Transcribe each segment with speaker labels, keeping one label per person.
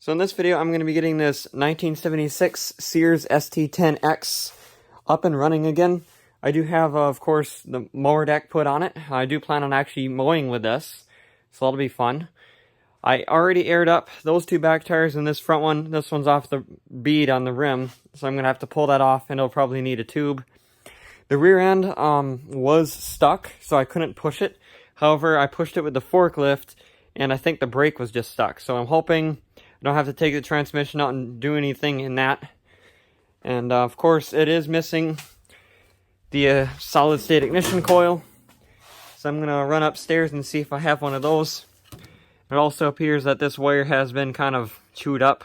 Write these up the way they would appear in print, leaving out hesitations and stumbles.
Speaker 1: So in this video, I'm going to be getting this 1976 Sears ST10X up and running again. I do have, of course, the mower deck put on it. I do plan on actually mowing with this, so that'll be fun. I already aired up those two back tires and this front one. This one's off the bead on the rim, so I'm going to have to pull that off, and it'll probably need a tube. The rear end was stuck, so I couldn't push it. However, I pushed it with the forklift, and I think the brake was just stuck. So I'm hoping I don't have to take the transmission out and do anything in that. And of course, it is missing the solid state ignition coil. So I'm going to run upstairs and see if I have one of those. It also appears that this wire has been kind of chewed up,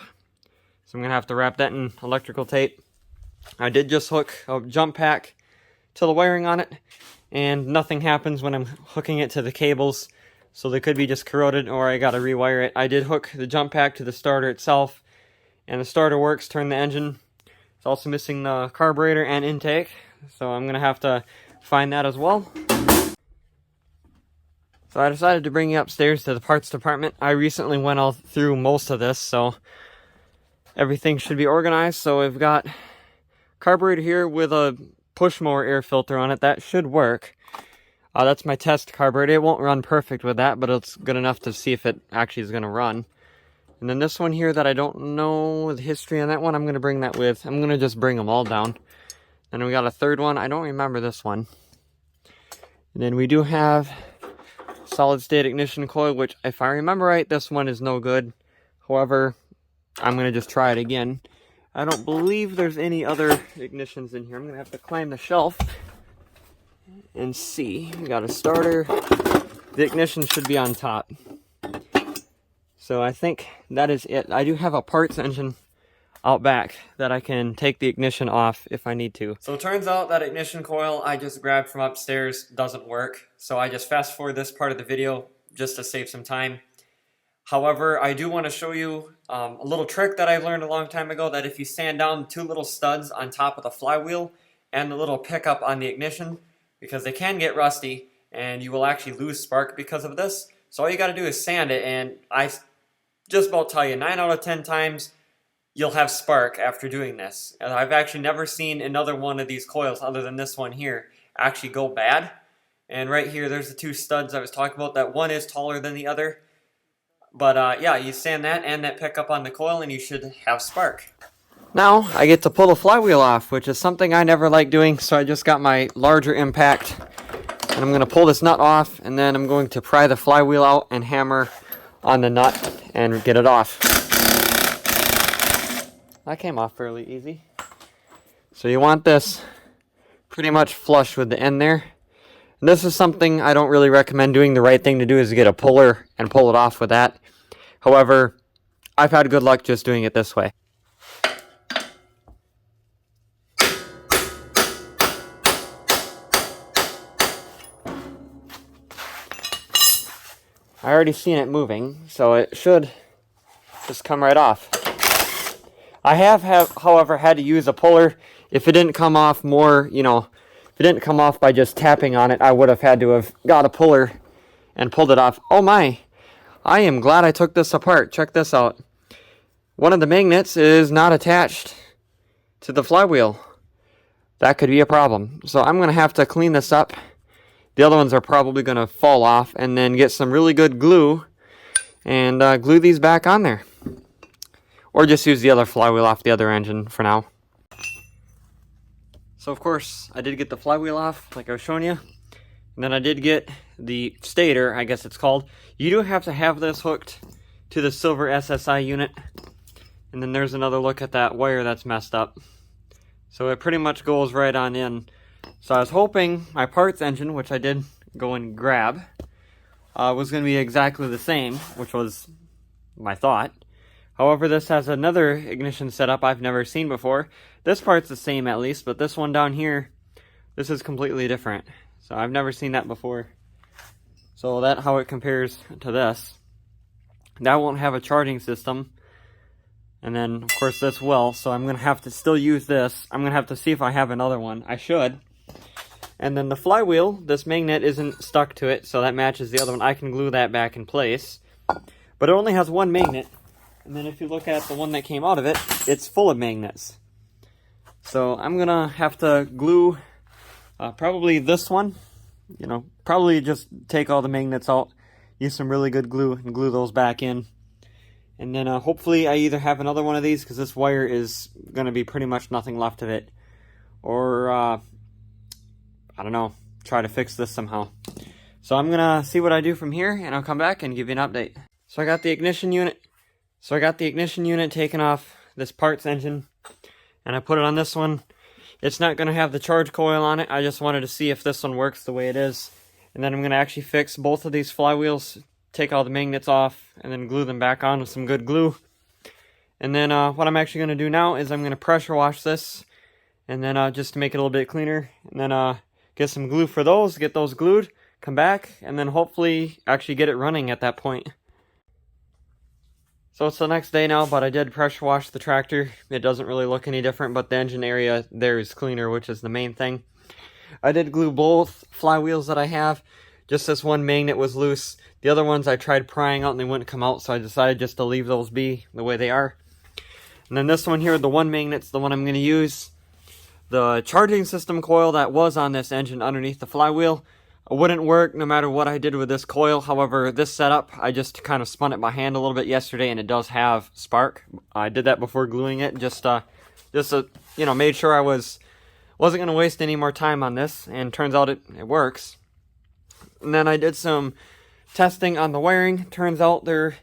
Speaker 1: so I'm going to have to wrap that in electrical tape. I did just hook a jump pack to the wiring on it, and nothing happens when I'm hooking it to the cables, so they could be just corroded or I got to rewire it. I did hook the jump pack to the starter itself, and the starter works, turn the engine. It's also missing the carburetor and intake, so I'm going to have to find that as well. So I decided to bring you upstairs to the parts department. I recently went all through most of this, so everything should be organized. So we've got carburetor here with a push mower air filter on it. That should work. That's my test carburetor. It won't run perfect with that, but it's good enough to see if it actually is going to run. And then this one here that I don't know the history on that one, I'm going to bring that with. I'm going to just bring them all down. And we got a third one. I don't remember this one. And then we do have solid state ignition coil, which if I remember right, this one is no good. However, I'm going to just try it again. I don't believe there's any other ignitions in here. I'm going to have to climb the shelf and see. We got a starter. The ignition should be on top. So I think that is it. I do have a parts engine out back that I can take the ignition off if I need to. So it turns out that ignition coil I just grabbed from upstairs doesn't work. So I just fast forward this part of the video just to save some time. However, I do want to show you a little trick that I learned a long time ago, that if you sand down two little studs on top of the flywheel and the little pickup on the ignition, because they can get rusty and you will actually lose spark because of this. So all you got to do is sand it, and I just about tell you 9 out of 10 times you'll have spark after doing this. And I've actually never seen another one of these coils other than this one here actually go bad. And right here, there's the two studs I was talking about. That one is taller than the other. But yeah, you sand that and that pickup on the coil and you should have spark. Now I get to pull the flywheel off, which is something I never like doing. So I just got my larger impact, and I'm going to pull this nut off, and then I'm going to pry the flywheel out and hammer on the nut and get it off. That came off fairly easy. So you want this pretty much flush with the end there. And this is something I don't really recommend doing. The right thing to do is to get a puller and pull it off with that. However, I've had good luck just doing it this way. I already seen it moving, so it should just come right off. I have, however, had to use a puller. If it didn't come off more, if it didn't come off by just tapping on it, I would have had to have got a puller and pulled it off. Oh my, I am glad I took this apart. Check this out. One of the magnets is not attached to the flywheel. That could be a problem. So I'm going to have to clean this up. The other ones are probably going to fall off, and then get some really good glue and glue these back on there. Or just use the other flywheel off the other engine for now. So of course, I did get the flywheel off, like I was showing you. And then I did get the stator, I guess it's called. You do have to have this hooked to the silver SSI unit. And then there's another look at that wire that's messed up. So it pretty much goes right on in. So I was hoping my parts engine, which I did go and grab, was going to be exactly the same, which was my thought. However, this has another ignition setup I've never seen before. This part's the same at least, but this one down here, this is completely different. So I've never seen that before. So that's how it compares to this. That won't have a charging system. And then, of course, this will. So I'm going to have to still use this. I'm going to have to see if I have another one. I should. And then the flywheel, this magnet isn't stuck to it, so that matches the other one. I can glue that back in place. But it only has one magnet. And then if you look at the one that came out of it, it's full of magnets. So I'm gonna have to glue probably this one. You know, probably just take all the magnets out, use some really good glue, and glue those back in. And then hopefully I either have another one of these, because this wire is going to be pretty much nothing left of it. Or, I don't know, try to fix this somehow. So I'm going to see what I do from here, and I'll come back and give you an update. So I got the ignition unit. Taken off this parts engine, and I put it on this one. It's not going to have the charge coil on it. I just wanted to see if this one works the way it is. And then I'm going to actually fix both of these flywheels, take all the magnets off, and then glue them back on with some good glue. And then what I'm actually going to do now is I'm going to pressure wash this, and then just to make it a little bit cleaner. And then get some glue for those, get those glued, come back, and then hopefully actually get it running at that point. So it's the next day now, but I did pressure wash the tractor. It doesn't really look any different, but the engine area there is cleaner, which is the main thing. I did glue both flywheels that I have. Just this one magnet was loose. The other ones I tried prying out and they wouldn't come out, so I decided just to leave those be the way they are. And then this one here, the one magnet's the one I'm going to use. The charging system coil that was on this engine underneath the flywheel wouldn't work no matter what I did with this coil. However, this setup, I just kind of spun it by hand a little bit yesterday, and it does have spark. I did that before gluing it, just you know, made sure I wasn't going to waste any more time on this, and turns out it works. And then I did some testing on the wiring. Turns out there's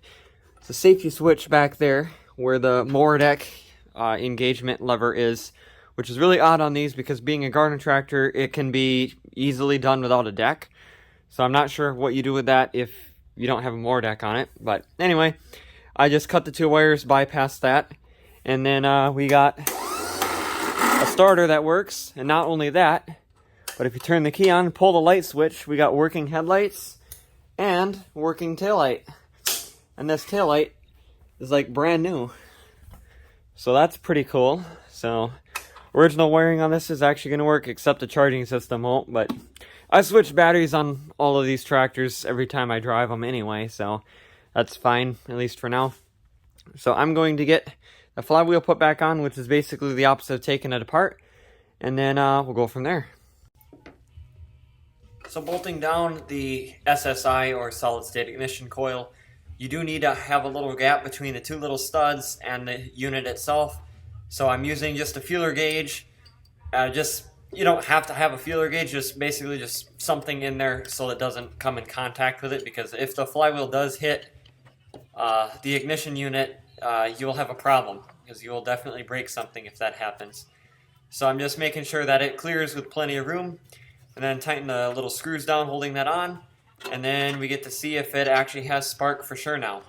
Speaker 1: a safety switch back there where the mower deck engagement lever is, which is really odd on these because being a garden tractor, it can be easily done without a deck. So I'm not sure what you do with that if you don't have a mower deck on it. But anyway, I just cut the two wires, bypassed that, and then we got a starter that works. And not only that, but if you turn the key on, pull the light switch, we got working headlights and working taillight. And this taillight is like brand new. So that's pretty cool. So original wiring on this is actually going to work, except the charging system won't. But I switch batteries on all of these tractors every time I drive them anyway, so that's fine, at least for now. So I'm going to get the flywheel put back on, which is basically the opposite of taking it apart. And then we'll go from there. So bolting down the SSI, or solid state ignition coil, you do need to have a little gap between the two little studs and the unit itself. So I'm using just a feeler gauge. You don't have to have a feeler gauge, just basically just something in there so it doesn't come in contact with it, because if the flywheel does hit the ignition unit, you'll have a problem, because you will definitely break something if that happens. So I'm just making sure that it clears with plenty of room, and then tighten the little screws down holding that on, and then we get to see if it actually has spark for sure now.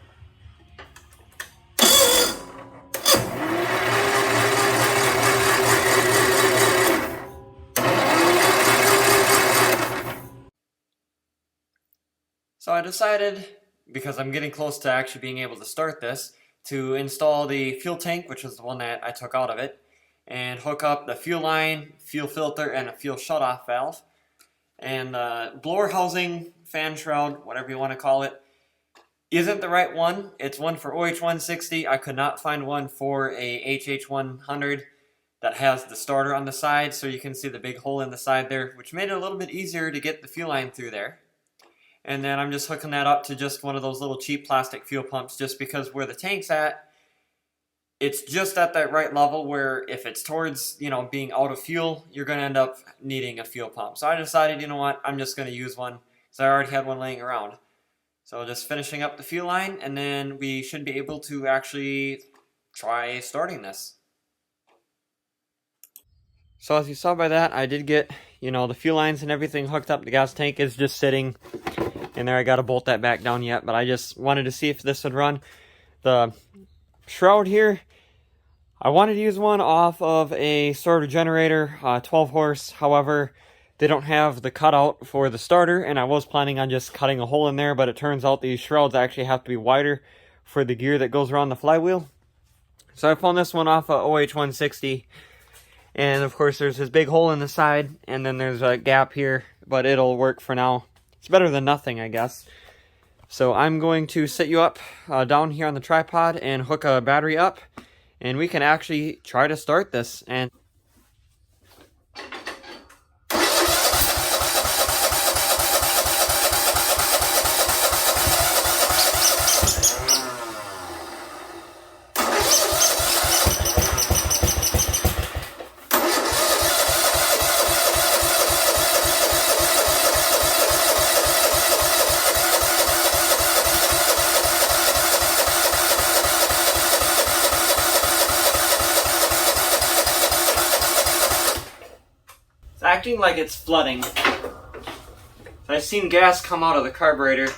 Speaker 1: So I decided, because I'm getting close to actually being able to start this, to install the fuel tank, which was the one that I took out of it, and hook up the fuel line, fuel filter, and a fuel shutoff valve. And blower housing, fan shroud, whatever you want to call it, isn't the right one. It's one for OH160. I could not find one for a HH100 that has the starter on the side, so you can see the big hole in the side there, which made it a little bit easier to get the fuel line through there. And then I'm just hooking that up to just one of those little cheap plastic fuel pumps, just because where the tank's at, it's just at that right level where if it's towards, you know, being out of fuel, you're going to end up needing a fuel pump. So I decided, you know what, I'm just going to use one, because I already had one laying around. So just finishing up the fuel line, and then we should be able to actually try starting this. So as you saw by that, I did get, you know, the fuel lines and everything hooked up. The gas tank is just sitting in there. I got to bolt that back down yet, but I just wanted to see if this would run. The shroud here, I wanted to use one off of a starter generator, 12 horse. However, they don't have the cutout for the starter, and I was planning on just cutting a hole in there, but it turns out these shrouds actually have to be wider for the gear that goes around the flywheel. So I found this one off of OH160, and of course there's this big hole in the side, and then there's a gap here, but it'll work for now. It's better than nothing, I guess. So I'm going to set you up down here on the tripod and hook a battery up, and we can actually try to start this. And it's acting like it's flooding. I've seen gas come out of the carburetor.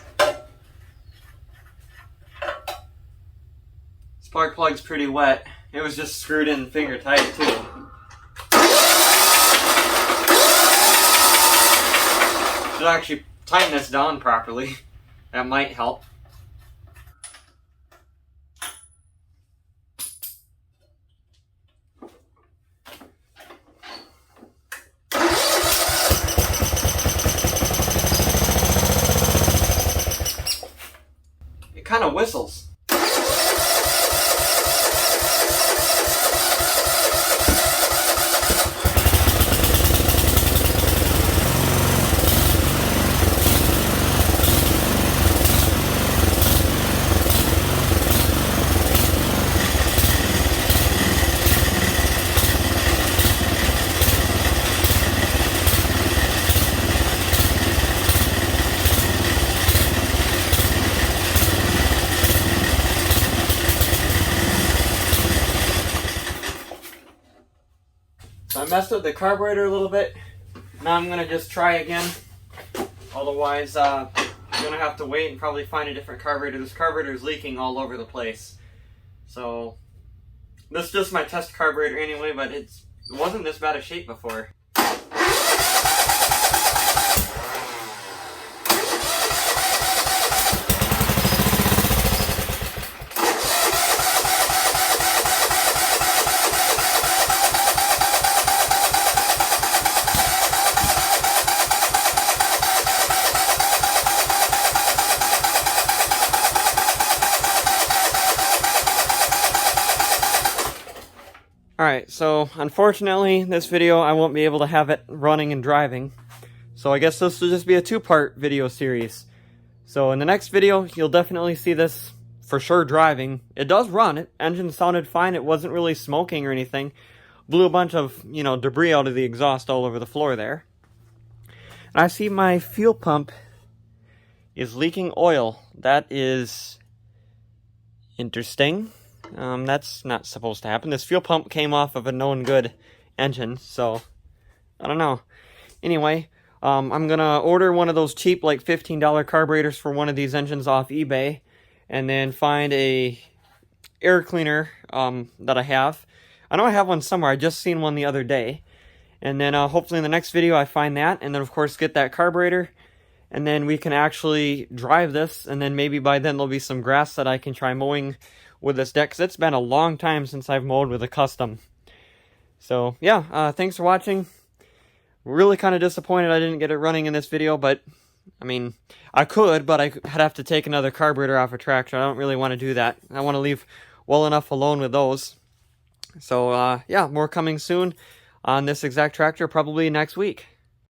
Speaker 1: Spark plug's pretty wet. It was just screwed in finger tight too. Should actually tighten this down properly. That might help. It kind of whistles. So I messed with the carburetor a little bit. Now I'm going to just try again. Otherwise, I'm going to have to wait and probably find a different carburetor. This carburetor is leaking all over the place. So this is just my test carburetor anyway, but it wasn't this bad a shape before. Alright, so unfortunately this video I won't be able to have it running and driving. So I guess this will just be a two-part video series. So in the next video you'll definitely see this for sure driving. It does run, engine sounded fine, it wasn't really smoking or anything. Blew a bunch of, debris out of the exhaust all over the floor there. And I see my fuel pump is leaking oil. That is interesting. That's not supposed to happen. This fuel pump came off of a known good engine, so I don't know. Anyway, I'm gonna order one of those cheap, like $15 carburetors for one of these engines off eBay, and then find a air cleaner that I have. I know I have one somewhere. I just seen one the other day, and then hopefully in the next video I find that, and then of course get that carburetor, and then we can actually drive this, and then maybe by then there'll be some grass that I can try mowing with this deck, because it's been a long time since I've mowed with a custom. So yeah, thanks for watching. Really kind of disappointed I didn't get it running in this video, but I mean, I could, but I'd have to take another carburetor off a tractor. I don't really want to do that. I want to leave well enough alone with those. So yeah, more coming soon on this exact tractor, probably next week.